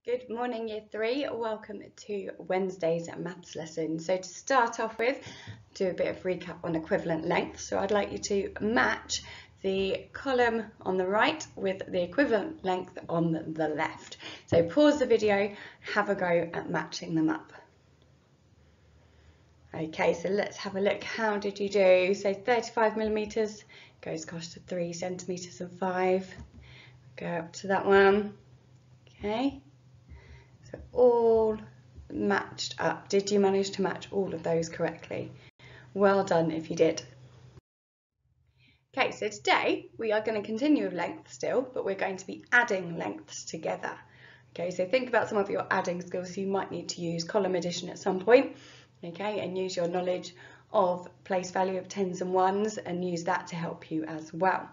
Good morning, Year 3. Welcome to Wednesday's maths lesson. So to start off with, do a bit of recap on equivalent length. So I'd like you to match the column on the right with the equivalent length on the left. So pause the video, have a go at matching them up. Okay, so let's have a look. How did you do? So 35 millimeters goes across to 3 centimeters and 5. Go up to that one. Okay. So all matched up. Did you manage to match all of those correctly? Well done if you did. Okay, so today we are going to continue with length still, but we're going to be adding lengths together. Okay, so think about some of your adding skills. You might need to use column addition at some point, okay, and use your knowledge of place value of tens and ones and use that to help you as well.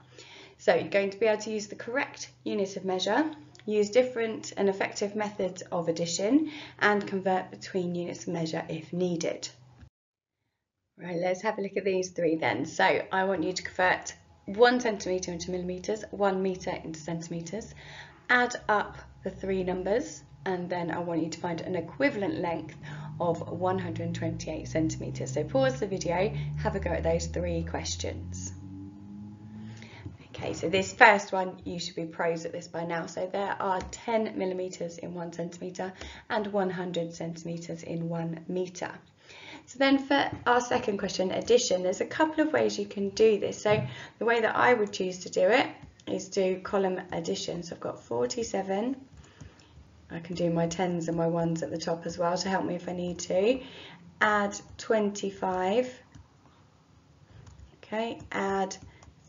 So you're going to be able to use the correct unit of measure, use different and effective methods of addition, and convert between units of measure if needed. Right, let's have a look at these three then. So I want you to convert 1 centimetre into millimetres, 1 metre into centimetres, add up the three numbers, and then I want you to find an equivalent length of 128 centimetres. So pause the video, have a go at those three questions. Okay, so this first one, you should be pros at this by now. So there are 10 millimetres in 1 centimetre and 100 centimetres in 1 metre. So then for our second question, addition, there's a couple of ways you can do this. So the way that I would choose to do it is do column addition. So I've got 47. I can do my tens and my ones at the top as well to help me if I need to. Add 25. Okay, add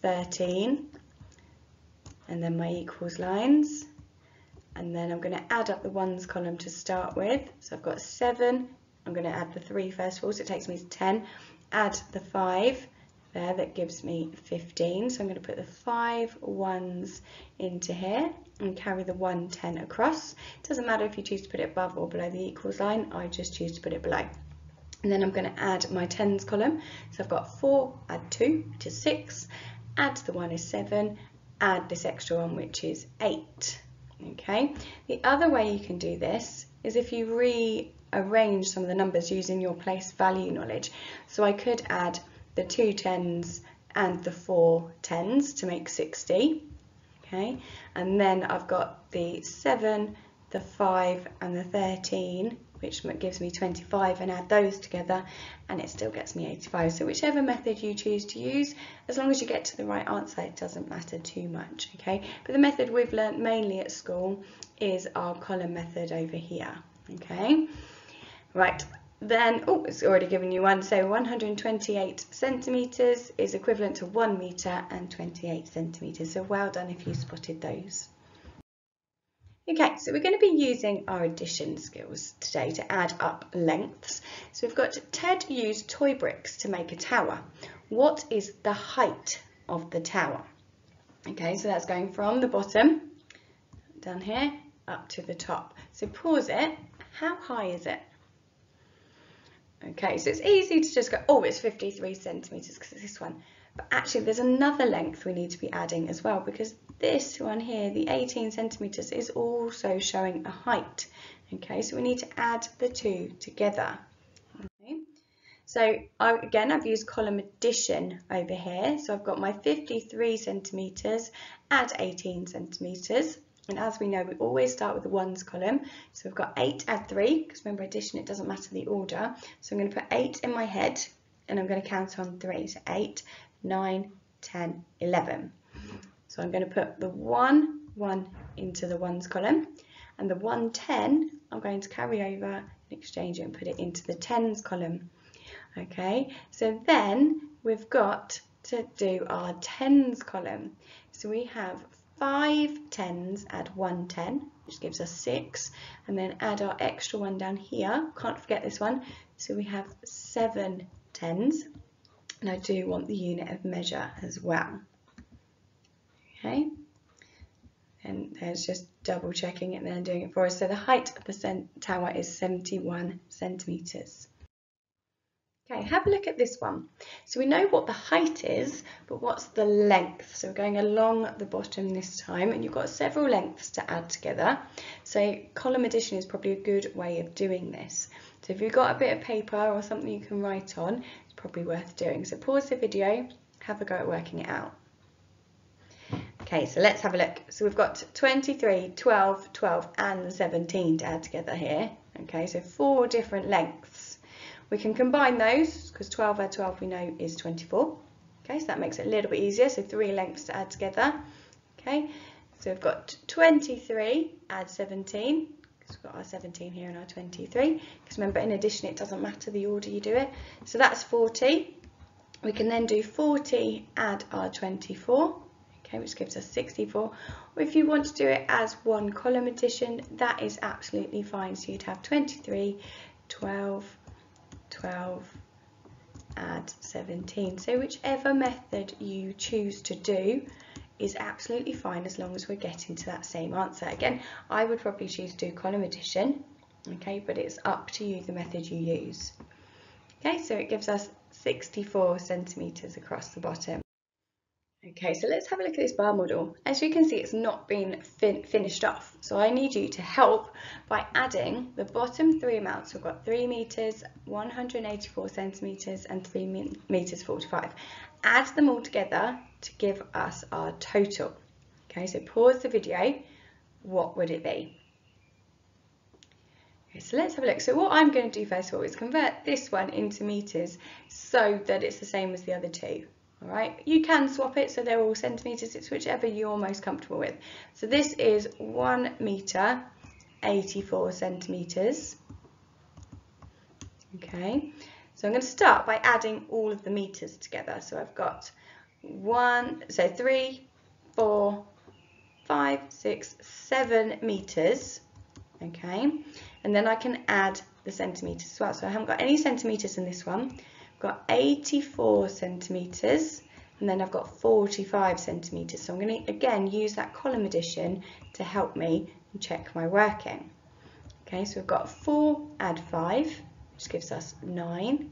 13. And then my equals lines, and then I'm going to add up the ones column to start with. So I've got 7, I'm going to add the 3 first of all, so it takes me to 10, add the 5 there, that gives me 15, so I'm going to put the 5 ones into here and carry the 1 10 across. It doesn't matter if you choose to put it above or below the equals line, I just choose to put it below. And then I'm going to add my tens column, so I've got 4, add 2, which is 6, add the 1 is 7, add this extra one, which is 8. Okay, the other way you can do this is if you rearrange some of the numbers using your place value knowledge. So I could add the 2 10s and the 4 10s to make 60. Okay, and then I've got the 7, the 5 and the 13, which gives me 25, and add those together and it still gets me 85. So whichever method you choose to use, as long as you get to the right answer, it doesn't matter too much. Okay, but the method we've learnt mainly at school is our column method over here. Okay, right, then it's already given you one. So 128 centimetres is equivalent to 1 metre and 28 centimetres. So well done if you spotted those. Okay, so we're going to be using our addition skills today to add up lengths. So we've got Ted used toy bricks to make a tower. What is the height of the tower? Okay, so that's going from the bottom down here up to the top. So pause it. How high is it? Okay, so it's easy to just go, oh, it's 53 centimetres because it's this one. But actually there's another length we need to be adding as well, because this one here, the 18 centimetres, is also showing a height. Okay, so we need to add the two together. Okay. So I've used column addition over here. So I've got my 53 centimetres, add 18 centimetres. And as we know, we always start with the ones column. So we've got 8, add 3, because remember addition, it doesn't matter the order. So I'm going to put 8 in my head and I'm going to count on 3. So 8, 9, 10, 11. So I'm going to put the 1 into the ones column, and the 1 10 I'm going to carry over and exchange it and put it into the tens column. Okay, so then we've got to do our tens column. So we have 5 tens, add 1 10, which gives us 6, and then add our extra one down here, can't forget this one, so we have 7 tens, and I do want the unit of measure as well. Okay, and there's just double checking it and then doing it for us. So the height of the tower is 71 centimetres. Okay, have a look at this one. So we know what the height is, but what's the length? So we're going along the bottom this time, and you've got several lengths to add together. So column addition is probably a good way of doing this. So if you've got a bit of paper or something you can write on, it's probably worth doing. So pause the video, have a go at working it out. Okay, so let's have a look. So we've got 23, 12, 12 and 17 to add together here. Okay, so 4 different lengths. We can combine those because 12 add 12 we know is 24. Okay, so that makes it a little bit easier. So 3 lengths to add together. Okay, so we've got 23 add 17. We've got our 17 here and our 23. Because remember, in addition, it doesn't matter the order you do it. So that's 40. We can then do 40 add our 24. Okay, which gives us 64. Or if you want to do it as one column addition, that is absolutely fine. So you'd have 23, 12, 12, add 17. So whichever method you choose to do is absolutely fine as long as we're getting to that same answer. Again, I would probably choose to do column addition, okay, but it's up to you the method you use. Okay, so it gives us 64 centimetres across the bottom. Okay, so let's have a look at this bar model. As you can see, it's not been finished off. So I need you to help by adding the bottom 3 amounts. We've got 3 metres, 184 centimetres and 3 metres 45. Add them all together to give us our total. Okay, so pause the video. What would it be? Okay, so let's have a look. So what I'm going to do first of all is convert this one into metres so that it's the same as the other two. All right, you can swap it so they're all centimetres, it's whichever you're most comfortable with. So this is 1 metre, 84 centimetres. Okay, so I'm going to start by adding all of the metres together. So I've got 3, 4, 5, 6, 7 metres. Okay, and then I can add the centimetres as well. So I haven't got any centimetres in this one. I've got 84 centimetres and then I've got 45 centimetres. So I'm going to again use that column addition to help me and check my working. Okay, so we've got 4 add 5, which gives us 9.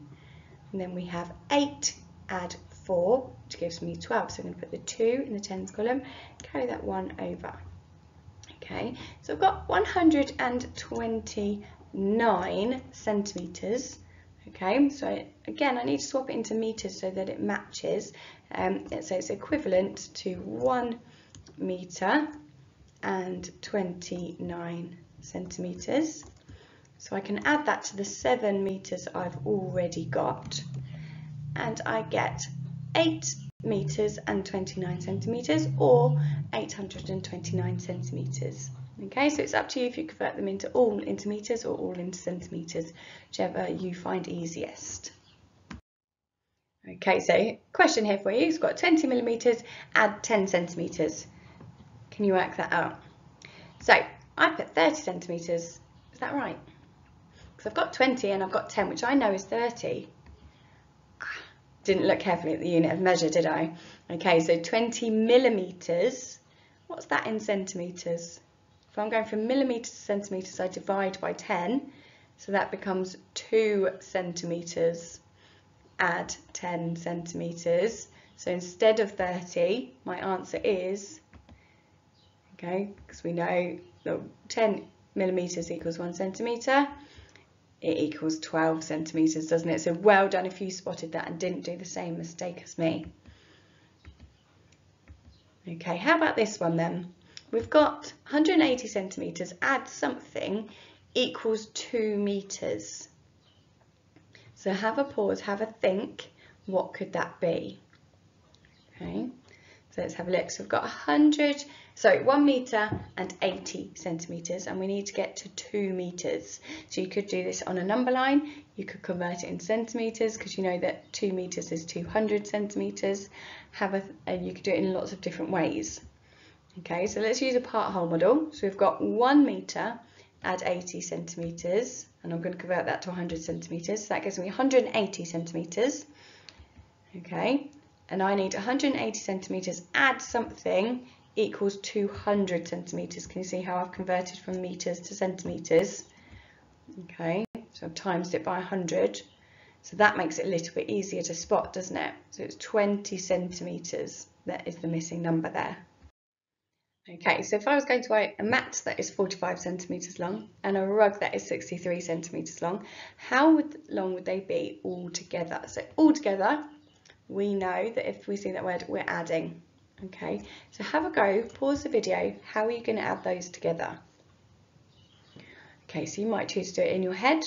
And then we have 8 add 4, which gives me 12. So I'm going to put the 2 in the tens column, carry that 1 over. Okay, so I've got 129 centimetres. Okay, so again, I need to swap it into metres so that it matches. So it's equivalent to 1 metre and 29 centimetres. So I can add that to the 7 metres I've already got, and I get 8 metres and 29 centimetres, or 829 centimetres. Okay, so it's up to you if you convert them into all into metres or all into centimetres, whichever you find easiest. Okay, so question here for you. It's got 20 millimetres, add 10 centimetres. Can you work that out? So I put 30 centimetres. Is that right? Because I've got 20 and I've got 10, which I know is 30. Didn't look carefully at the unit of measure, did I? Okay, so 20 millimetres. What's that in centimetres? If I'm going from millimetres to centimetres, I divide by 10, so that becomes 2 centimetres, add 10 centimetres. So instead of 30, my answer is, okay, because we know that 10 millimetres equals 1 centimetre, it equals 12 centimetres, doesn't it? So well done if you spotted that and didn't do the same mistake as me. Okay, how about this one then? We've got 180 centimetres, add something, equals 2 metres. So have a pause, have a think, what could that be? Okay, so let's have a look. So we've got 1 metre and 80 centimetres, and we need to get to 2 metres. So you could do this on a number line, you could convert it in centimetres, because you know that 2 metres is 200 centimetres. And you could do it in lots of different ways. Okay, so let's use a part whole model. So we've got 1 metre add 80 centimetres, and I'm going to convert that to 100 centimetres. So that gives me 180 centimetres. Okay, and I need 180 centimetres add something equals 200 centimetres. Can you see how I've converted from metres to centimetres? Okay, so I've times it by 100. So that makes it a little bit easier to spot, doesn't it? So it's 20 centimetres. That is the missing number there. Okay, so if I was going to write a mat that is 45 centimetres long and a rug that is 63 centimetres long, how long would they be all together? So all together, we know that if we see that word, we're adding. Okay, so have a go, pause the video. How are you going to add those together? Okay, so you might choose to do it in your head,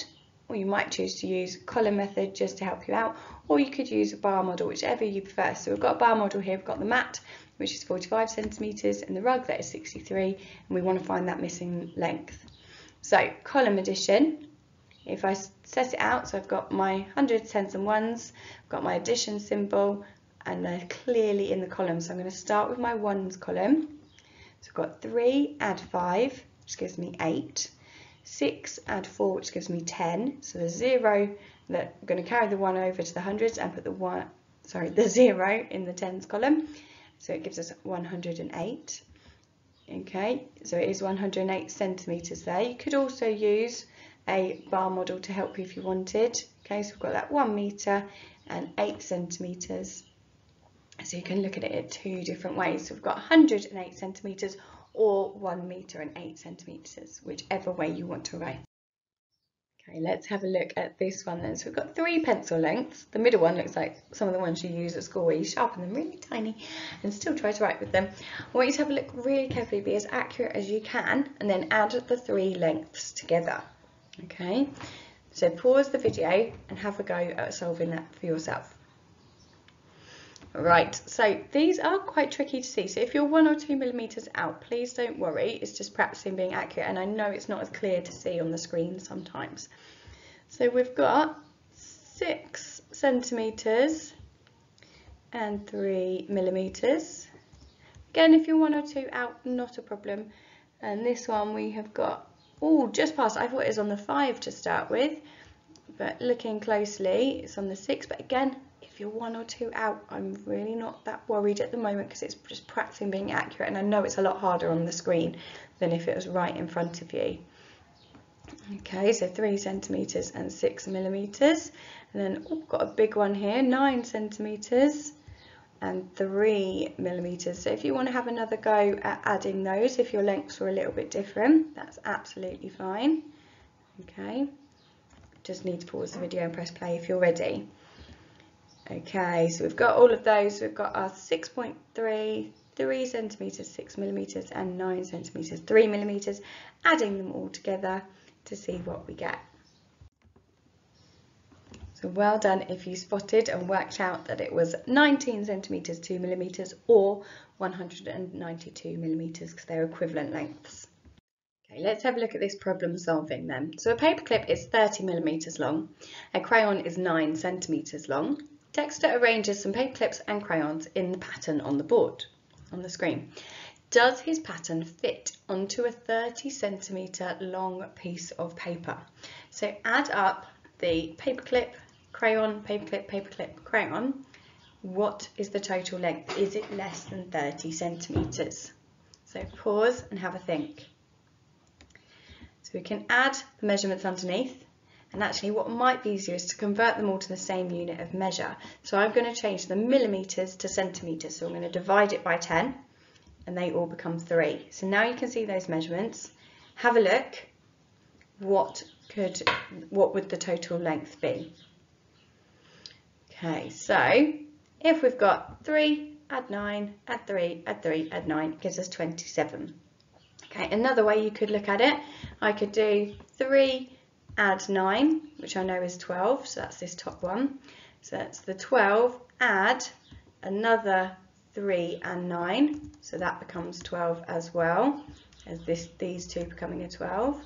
or you might choose to use column method just to help you out, or you could use a bar model, whichever you prefer. So we've got a bar model here, we've got the mat, which is 45 centimetres, and the rug that is 63, and we want to find that missing length. So column addition, if I set it out, so I've got my hundreds, tens and ones, I've got my addition symbol, and they're clearly in the column. So I'm going to start with my ones column. So I've got 3 add 5, which gives me 8. 6 add 4, which gives me 10. So the 0, that I'm going to carry the 1 over to the hundreds and put the 0 in the tens column. So it gives us 108. Okay, so it is 108 centimetres there. You could also use a bar model to help you if you wanted. Okay, so we've got that 1 metre and 8 centimetres. So you can look at it in 2 different ways. So we've got 108 centimetres or 1 metre and 8 centimetres, whichever way you want to write. Okay, let's have a look at this one then. So we've got 3 pencil lengths. The middle one looks like some of the ones you use at school where you sharpen them really tiny and still try to write with them. I want you to have a look really carefully, be as accurate as you can, and then add the 3 lengths together. Okay, so pause the video and have a go at solving that for yourself. Right, so these are quite tricky to see. So if you're 1 or 2 millimetres out, please don't worry. It's just practicing being accurate, and I know it's not as clear to see on the screen sometimes. So we've got 6 centimetres and 3 millimetres. Again, if you're 1 or 2 out, not a problem. And this one we have got, oh, just past. I thought it was on the 5 to start with, but looking closely, it's on the 6. But again, if you're 1 or 2 out, I'm really not that worried at the moment because it's just practicing being accurate, and I know it's a lot harder on the screen than if it was right in front of you. Okay, so 3 centimetres and 6 millimetres, and then got a big one here, 9 centimetres and 3 millimetres. So if you want to have another go at adding those, if your lengths were a little bit different, that's absolutely fine. Okay, just need to pause the video and press play if you're ready. Okay, so we've got all of those. We've got our 6.3, 3 centimetres, 6 millimetres, and 9 centimetres, 3 millimetres, adding them all together to see what we get. So well done if you spotted and worked out that it was 19 centimetres, 2 millimetres, or 192 millimetres, because they're equivalent lengths. Okay, let's have a look at this problem solving then. So a paperclip is 30 millimetres long, a crayon is 9 centimetres long. Dexter arranges some paper clips and crayons in the pattern on the board, on the screen. Does his pattern fit onto a 30 centimetre long piece of paper? So add up the paperclip, crayon, paperclip, crayon. What is the total length? Is it less than 30 centimetres? So pause and have a think. So we can add the measurements underneath. And actually what might be easier is to convert them all to the same unit of measure. So I'm going to change the millimetres to centimetres. So I'm going to divide it by 10 and they all become 3. So now you can see those measurements. Have a look. What would the total length be? Okay, so if we've got 3, add 9, add 3, add 3, add 9, it gives us 27. Okay, another way you could look at it, I could do 3, add 9, which I know is 12, so that's this top one. So that's the 12, add another 3 and 9, so that becomes 12 as well, as these two becoming a 12.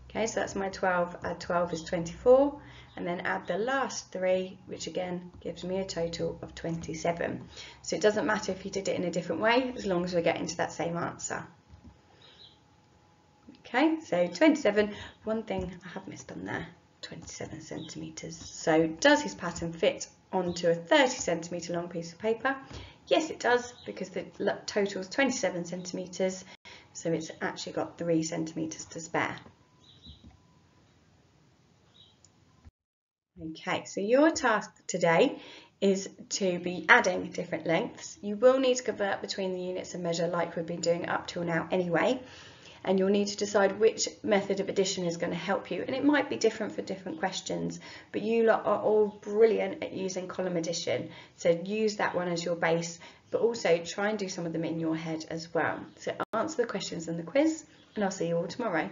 Okay, so that's my 12, add 12 is 24, and then add the last 3, which again gives me a total of 27. So it doesn't matter if you did it in a different way, as long as we're getting to that same answer. Okay, so 27, one thing I have missed on there, 27 centimetres. So does his pattern fit onto a 30 centimetre long piece of paper? Yes, it does, because the total is 27 centimetres, so it's actually got 3 centimetres to spare. Okay, so your task today is to be adding different lengths. You will need to convert between the units of measure like we've been doing up till now anyway, and you'll need to decide which method of addition is going to help you, and it might be different for different questions, but you lot are all brilliant at using column addition, so use that one as your base, but also try and do some of them in your head as well. So answer the questions in the quiz, and I'll see you all tomorrow.